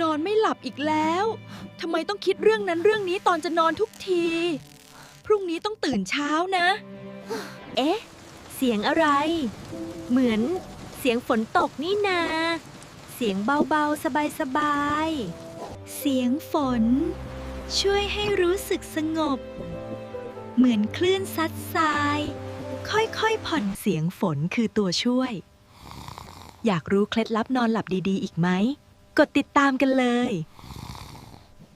นอนไม่หลับอีกแล้วทำไมต้องคิดเรื่องนั้นเรื่องนี้ตอนจะนอนทุกที พรุ่งนี้ต้องตื่นเช้านะ เอ๊ะ เสียงอะไร เหมือนเสียงฝนตกนี่นา เสียงเบาๆ สบายๆ เสียงฝน ช่วยให้รู้สึกสงบ เหมือนคลื่นซัดทราย ค่อยๆผ่อนเสียงฝนคือตัวช่วย อยากรู้เคล็ดลับนอนหลับดีๆอีกไหม กดติดตามกันเลย